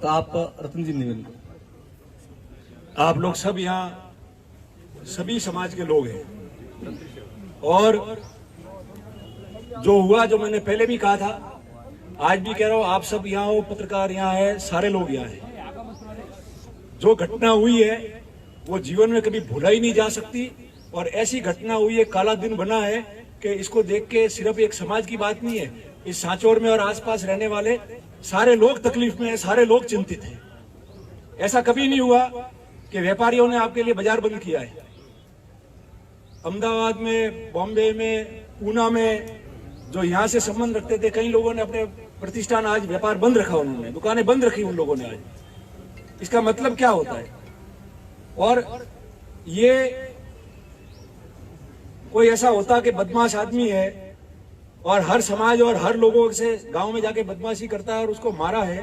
तो आप रतन जी निवेदन, आप लोग सब यहाँ सभी समाज के लोग हैं और जो हुआ, जो मैंने पहले भी कहा था, आज भी कह रहा हूं, आप सब यहाँ हो, पत्रकार यहाँ है, सारे लोग यहाँ हैं। जो घटना हुई है वो जीवन में कभी भुला ही नहीं जा सकती और ऐसी घटना हुई है, काला दिन बना है कि इसको देख के सिर्फ एक समाज की बात नहीं है, इस सांचौर में और आसपास रहने वाले सारे लोग तकलीफ में हैं, सारे लोग चिंतित हैं। ऐसा कभी नहीं हुआ कि व्यापारियों ने आपके लिए बाजार बंद किया है। अहमदाबाद में, बॉम्बे में, पूना में जो यहाँ से संबंध रखते थे, कई लोगों ने अपने प्रतिष्ठान आज व्यापार बंद रखा, उन्होंने दुकानें बंद रखी उन लोगों ने आज। इसका मतलब क्या होता है? और ये कोई ऐसा होता कि बदमाश आदमी है और हर समाज और हर लोगों से गांव में जाके बदमाशी करता है और उसको मारा है,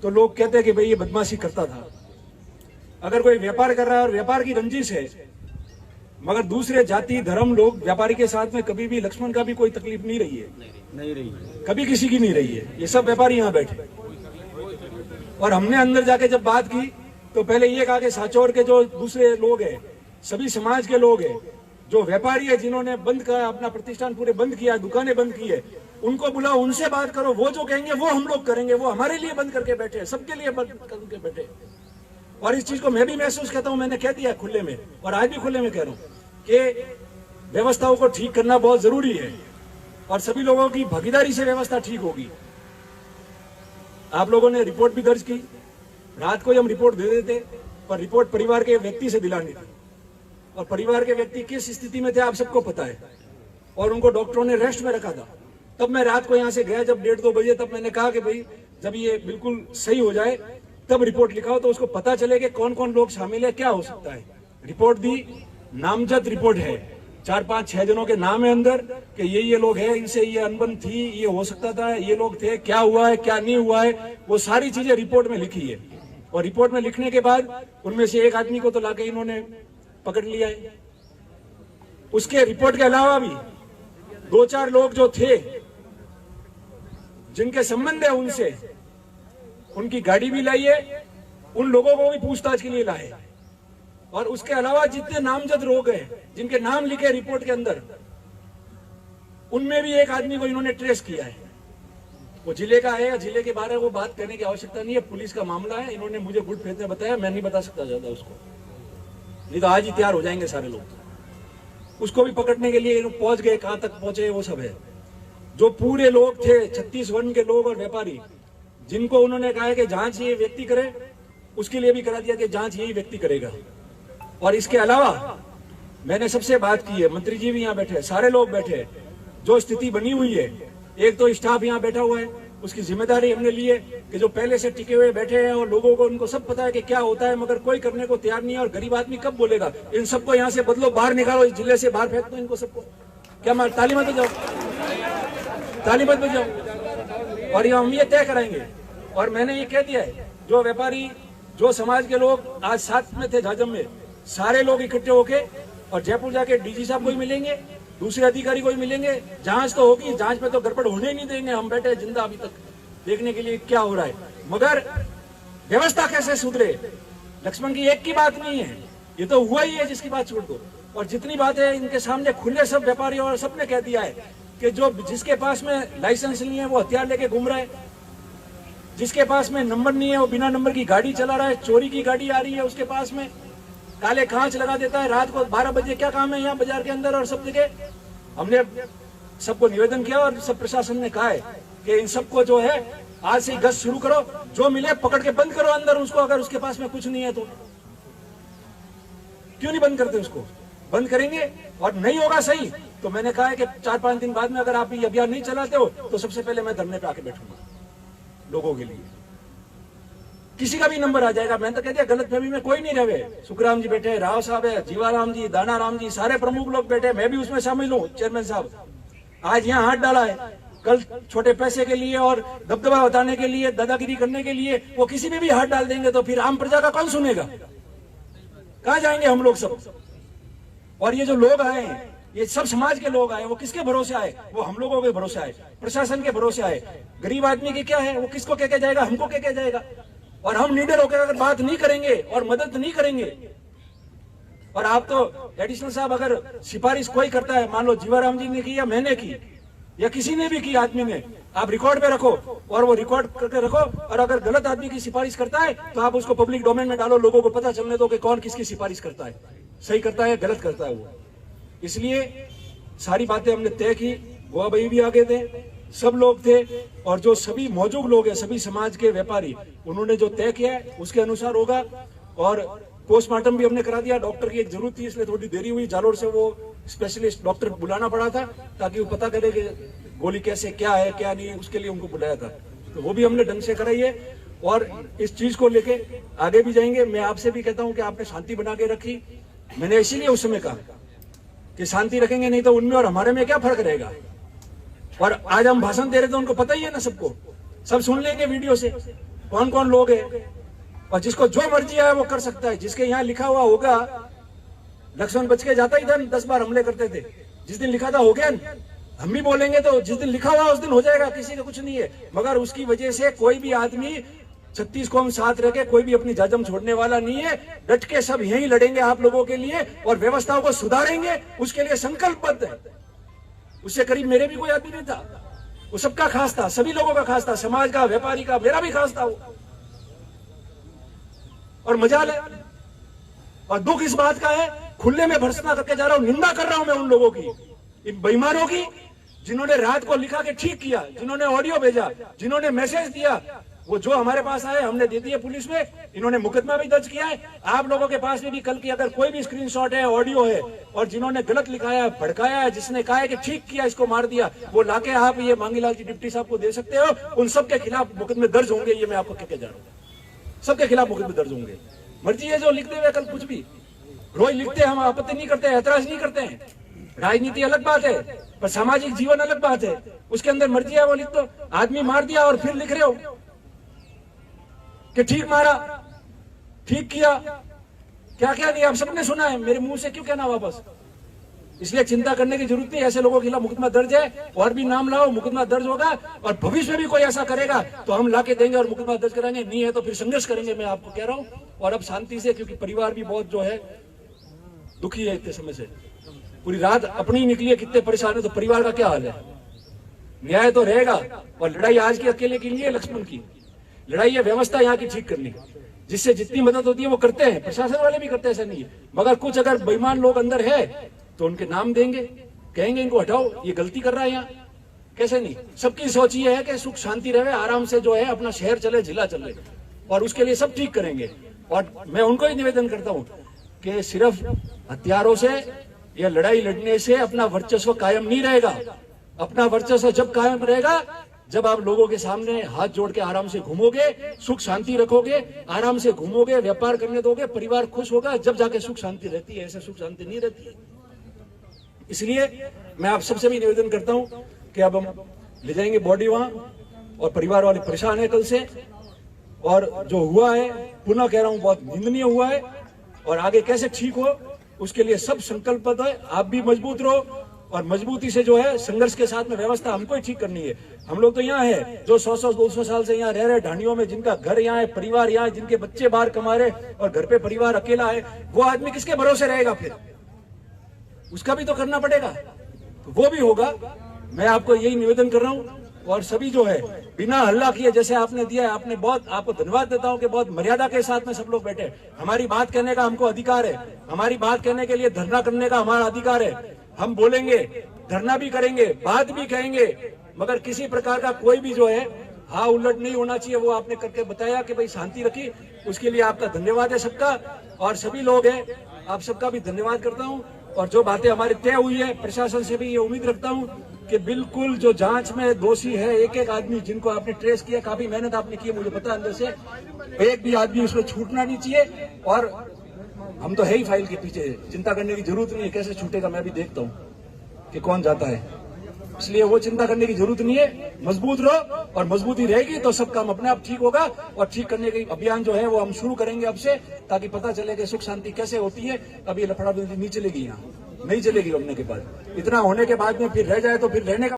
तो लोग कहते हैं कि भाई ये बदमाशी करता था। अगर कोई व्यापार कर रहा है और व्यापार की रंजिश है, मगर दूसरे जाति धर्म लोग व्यापारी के साथ में कभी भी लक्ष्मण का भी कोई तकलीफ नहीं रही है, नहीं रही है, कभी किसी की नहीं रही है। ये सब व्यापारी यहाँ बैठे और हमने अंदर जाके जब बात की तो पहले ये कहा कि सांचौर के जो दूसरे लोग हैं, सभी समाज के लोग हैं, जो व्यापारी है, जिन्होंने बंद करा, अपना प्रतिष्ठान पूरे बंद किया, दुकानें बंद की है, उनको बुलाओ, उनसे बात करो, वो जो कहेंगे वो हम लोग करेंगे। वो हमारे लिए बंद करके बैठे हैं, सबके लिए बंद करके बैठे। और इस चीज को मैं भी महसूस करता हूं, मैंने कह दिया खुले में और आज भी खुले में कह रहा हूं कि व्यवस्थाओं को ठीक करना बहुत जरूरी है और सभी लोगों की भागीदारी से व्यवस्था ठीक होगी। आप लोगों ने रिपोर्ट भी दर्ज की, रात को हम रिपोर्ट दे देते, पर रिपोर्ट परिवार के व्यक्ति से दिलानी थी और परिवार के व्यक्ति किस स्थिति में थे आप सबको पता है और उनको डॉक्टरों ने रेस्ट में रखा था। तब मैं रात को यहाँ से गया जब 1:30-2 बजे, तब मैंने कहा कि भाई जब ये बिल्कुल सही हो जाए तब रिपोर्ट लिखाओ तो उसको पता चले कि कौन कौन लोग शामिल है, क्या हो सकता है। रिपोर्ट दी, नामजद रिपोर्ट है, 4-5-6 जनों के नाम है अंदर कि ये लोग हैं, इनसे ये अनबन थी, ये हो सकता था, ये लोग थे, क्या हुआ है क्या नहीं हुआ है, वो सारी चीजें रिपोर्ट में लिखी है। और रिपोर्ट में लिखने के बाद उनमें से एक आदमी को तो लाके इन्होंने पकड़ लिया है। उसके रिपोर्ट के अलावा भी 2-4 लोग जो थे जिनके संबंध है उनसे, उनकी गाड़ी भी लाई है, उन लोगों को भी पूछताछ के लिए लाए। और उसके अलावा जितने नामजद लोग हैं जिनके नाम लिखे रिपोर्ट के अंदर, उनमें भी एक आदमी को इन्होंने ट्रेस किया है। वो जिले का है या जिले के बारे में वो बात करने की आवश्यकता नहीं है, पुलिस का मामला है। इन्होंने मुझे गुड फेथ में बताया, मैं नहीं बता सकता ज्यादा उसको, नहीं तो आज ही तैयार हो जाएंगे सारे लोग। उसको भी पकड़ने के लिए पहुंच गए, कहां तक पहुंचे वो सब है। जो पूरे लोग थे 36 वर्ण के लोग और व्यापारी, जिनको उन्होंने कहा है कि जांच ये व्यक्ति करे, उसके लिए भी करा दिया कि जांच यही व्यक्ति करेगा। और इसके अलावा मैंने सबसे बात की है, मंत्री जी भी यहाँ बैठे, सारे लोग बैठे। जो स्थिति बनी हुई है, एक तो स्टाफ यहाँ बैठा हुआ है, उसकी जिम्मेदारी हमने ली है कि जो पहले से टिके हुए बैठे हैं और लोगों को उनको सब पता है कि क्या होता है, मगर कोई करने को तैयार नहीं है। और गरीब आदमी कब बोलेगा? इन सबको यहाँ से बदलो, बाहर निकालो, इस जिले से बाहर फेंक दो इनको सबको। क्या मार ताली मत बजाओ, ताली मत बजाओ। और हम ये तय कराएंगे। और मैंने ये कह दिया है, जो व्यापारी, जो समाज के लोग आज साथ में थे झाजम में, सारे लोग इकट्ठे होके और जयपुर जाके डीजी साहब को ही मिलेंगे, दूसरे अधिकारी को ही मिलेंगे। जांच तो होगी, जांच में तो गड़बड़ होने ही नहीं देंगे। हम बैठे जिंदा अभी तक देखने के लिए क्या हो रहा है, मगर व्यवस्था कैसे सुधरे। लक्ष्मण की एक की बात नहीं है, ये तो हुआ ही है जिसकी बात छोड़ दो। और जितनी बातें इनके सामने खुले सब व्यापारी और सबने कह दिया है कि जो जिसके पास में लाइसेंस नहीं है वो हथियार लेके घूम रहा है, जिसके पास में नंबर नहीं है वो बिना नंबर की गाड़ी चला रहा है, चोरी की गाड़ी आ रही है उसके पास में, काले कांच लगा देता है रात को 12 बजे। क्या काम है यहाँ बाजार के अंदर और सब जगह? हमने सबको निवेदन किया और सब प्रशासन ने कहा है कि इन सबको जो है आज से गश्त शुरू करो, जो मिले पकड़ के बंद करो अंदर उसको। अगर उसके पास में कुछ नहीं है तो क्यों नहीं बंद करते? उसको बंद करेंगे और नहीं होगा सही तो मैंने कहा है कि 4-5 दिन बाद में अगर आप ये अभियान नहीं चलाते हो तो सबसे पहले मैं धरने पे आके बैठूंगा लोगों के लिए। किसी का भी नंबर आ जाएगा, मैंने तो कह दिया गलतफहमी में कोई नहीं रहे। सुखराम जी बैठे, राव साहब है, जीवाराम जी, दाना राम जी, सारे प्रमुख लोग बैठे, मैं भी उसमें शामिल हूँ। चेयरमैन साहब आज यहाँ हाथ डाला है, कल छोटे पैसे के लिए और दबदबा बताने के लिए, दादागिरी करने के लिए वो किसी में भी हाथ डाल देंगे तो फिर आम प्रजा का कौन सुनेगा? कहाँ जाएंगे हम लोग सब? और ये जो लोग आए हैं ये सब समाज के लोग आए, वो किसके भरोसे आए? वो हम लोगों के भरोसे आए, प्रशासन के भरोसे आए। गरीब आदमी की क्या है, वो किसको कह के जाएगा? हमको कह के जाएगा। और हम लीडर होकर अगर बात नहीं करेंगे और मदद नहीं करेंगे, और आप तो एडिशनल साहब अगर सिफारिश कोई करता है, मान लो जीवाराम जी ने की या मैंने की या किसी ने भी की, आदमी ने, आप रिकॉर्ड पे रखो और वो रिकॉर्ड करके रखो, और अगर गलत आदमी की सिफारिश करता है तो आप उसको पब्लिक डोमेन में डालो, लोगों को पता चलने दो कि कौन किसकी सिफारिश करता है, सही करता है गलत करता है वो। इसलिए सारी बातें हमने तय की, गोवा भाई भी आगे थे, सब लोग थे, और जो सभी मौजूद लोग हैं, सभी समाज के व्यापारी, उन्होंने जो तय किया है उसके अनुसार होगा। और पोस्टमार्टम भी हमने करा दिया, डॉक्टर की एक जरूरत थी इसलिए थोड़ी देरी हुई, जालोर से वो स्पेशलिस्ट डॉक्टर बुलाना पड़ा था ताकि वो पता करे कि गोली कैसे, क्या है क्या नहीं, उसके लिए उनको बुलाया था, तो वो भी हमने ढंग से कराई है। और इस चीज को लेके आगे भी जाएंगे। मैं आपसे भी कहता हूं कि आपने शांति बना के रखी, मैंने इसीलिए उस समय कहा कि शांति रखेंगे, नहीं तो उनमें और हमारे में क्या फर्क रहेगा। और आज हम भाषण दे रहे थे, उनको पता ही है ना, सबको, सब सुन लेंगे वीडियो से कौन कौन लोग हैं, और जिसको जो मर्जी आए वो कर सकता है। जिसके यहाँ लिखा हुआ होगा, लक्ष्मण बच के जाता ही था, 10 बार हमले करते थे, जिस दिन लिखा था हो गया, हम भी बोलेंगे तो जिस दिन लिखा हुआ उस दिन हो जाएगा, किसी का कुछ नहीं है। मगर उसकी वजह से कोई भी आदमी 36 कौम साथ रह के कोई भी अपनी जाजम छोड़ने वाला नहीं है। डट के सब यही लड़ेंगे आप लोगों के लिए और व्यवस्थाओं को सुधारेंगे, उसके लिए संकल्पबद्ध है। उससे करीब मेरे भी कोई आदमी नहीं था, वो सबका खास था, सभी लोगों का खास था, समाज का, व्यापारी का, मेरा भी खास था वो। और मजाल है और दुख इस बात का है, खुले में भर्त्सना करके जा रहा हूं, निंदा कर रहा हूं मैं उन लोगों की, इन बेईमानों की, जिन्होंने रात को लिखा के ठीक किया, जिन्होंने ऑडियो भेजा, जिन्होंने मैसेज दिया, वो जो हमारे पास आए हमने दे दिए पुलिस में। इन्होंने मुकदमा भी दर्ज किया है, आप लोगों के पास में भी कल की अगर कोई भी स्क्रीनशॉट है, ऑडियो है, और जिन्होंने गलत लिखाया है, भड़काया है, जिसने कहा है कि ठीक किया, इसको मार दिया, वो लाके आप ये मांगीलाल जी डिप्टी साहब को दे सकते हो। उन सबके खिलाफ मुकदमे दर्ज होंगे, ये मैं आपको कहकर जा रहा हूँ, सबके खिलाफ मुकदमे दर्ज होंगे। मर्जी है जो लिखते हुए कल कुछ भी, रोज लिखते हैं, हम आपत्ति नहीं करते, ऐतराज नहीं करते हैं। राजनीति अलग बात है, पर सामाजिक जीवन अलग बात है, उसके अंदर मर्जी है वो लिख दो। आदमी मार दिया और फिर लिख रहे हो कि ठीक मारा, ठीक किया, क्या क्या नहीं, आप सबने सुना है, मेरे मुंह से क्यों कहना वापस। इसलिए चिंता करने की जरूरत नहीं, ऐसे लोगों के खिलाफ मुकदमा दर्ज है, और भी नाम लाओ, मुकदमा दर्ज होगा, और भविष्य में भी कोई ऐसा करेगा तो हम लाके देंगे और मुकदमा दर्ज कराएंगे, नहीं है तो फिर संघर्ष करेंगे, मैं आपको कह रहा हूं। और अब शांति से, क्योंकि परिवार भी बहुत जो है दुखी है इतने समय से, पूरी रात अपनी निकली है, कितने परेशान है, तो परिवार का क्या हाल है। न्याय तो रहेगा, और लड़ाई आज की अकेले की नहीं है लक्ष्मण की, लड़ाई है व्यवस्था यहाँ की ठीक करनी, जिससे जितनी मदद होती है वो करते हैं, प्रशासन वाले भी करते हैं, ऐसा नहीं है। मगर कुछ अगर बेईमान लोग अंदर है तो उनके नाम देंगे, कहेंगे इनको हटाओ, ये गलती कर रहा है यहाँ, कैसे नहीं। सबकी सोच ये है कि सुख शांति रहे, आराम से जो है अपना शहर चले, जिला चले, और उसके लिए सब ठीक करेंगे। और मैं उनको ही निवेदन करता हूँ कि सिर्फ हथियारों से या लड़ाई लड़ने से अपना वर्चस्व कायम नहीं रहेगा। अपना वर्चस्व जब कायम रहेगा जब आप लोगों के सामने हाथ जोड़ के आराम से घूमोगे, सुख शांति रखोगे, आराम से घूमोगे, व्यापार करने दोगे, परिवार खुश होगा, जब जाके सुख शांति रहती है। ऐसे सुख शांति नहीं रहती है। इसलिए मैं आप सबसे भी निवेदन करता हूं कि अब हम ले जाएंगे बॉडी वहां, और परिवार वाले परेशान है कल से, और जो हुआ है पुनः कह रहा हूं बहुत निंदनीय हुआ है, और आगे कैसे ठीक हो उसके लिए सब संकल्पबद्ध है। आप भी मजबूत रहो, और मजबूती से जो है संघर्ष के साथ में व्यवस्था हमको ही ठीक करनी है। हम लोग तो यहाँ है जो 100-200 साल से यहाँ रह रहे ढानियों में, जिनका घर यहाँ है, परिवार यहाँ है, जिनके बच्चे बाहर कमा रहे और घर पे परिवार अकेला है, वो आदमी किसके भरोसे रहेगा फिर, उसका भी तो करना पड़ेगा, तो वो भी होगा। मैं आपको यही निवेदन कर रहा हूँ, और सभी जो है बिना हल्ला किए जैसे आपने दिया है, आपने बहुत, आपको धन्यवाद देता हूं कि बहुत मर्यादा के साथ में सब लोग बैठे। हमारी बात कहने का हमको अधिकार है, हमारी बात कहने के लिए धरना करने का हमारा अधिकार है। हम बोलेंगे, धरना भी करेंगे, बात भी कहेंगे, मगर किसी प्रकार का कोई भी जो है हाँ उलट नहीं होना चाहिए। वो आपने करके बताया कि भाई शांति रखी, उसके लिए आपका धन्यवाद है सबका, और सभी लोग हैं आप सबका भी धन्यवाद करता हूँ। और जो बातें हमारी तय हुई है, प्रशासन से भी ये उम्मीद रखता हूँ कि बिल्कुल जो जांच में दोषी है, एक एक आदमी जिनको आपने ट्रेस किया, काफी मेहनत आपने की, मुझे पता अंदर से, एक भी आदमी उसमें छूटना नहीं चाहिए। और हम तो है ही फाइल के पीछे, चिंता करने की जरूरत नहीं है, कैसे छूटेगा मैं भी देखता हूँ कि कौन जाता है, इसलिए वो चिंता करने की जरूरत नहीं है। मजबूत रहो, और मजबूती रहेगी तो सब काम अपने आप ठीक होगा। और ठीक करने के अभियान जो है वो हम शुरू करेंगे अब से, ताकि पता चले कि सुख शांति कैसे होती है। अब ये लफड़ाबंदी नहीं चलेगी यहाँ, नहीं चलेगी होने के बाद। इतना होने के बाद में फिर रह जाए तो फिर रहने का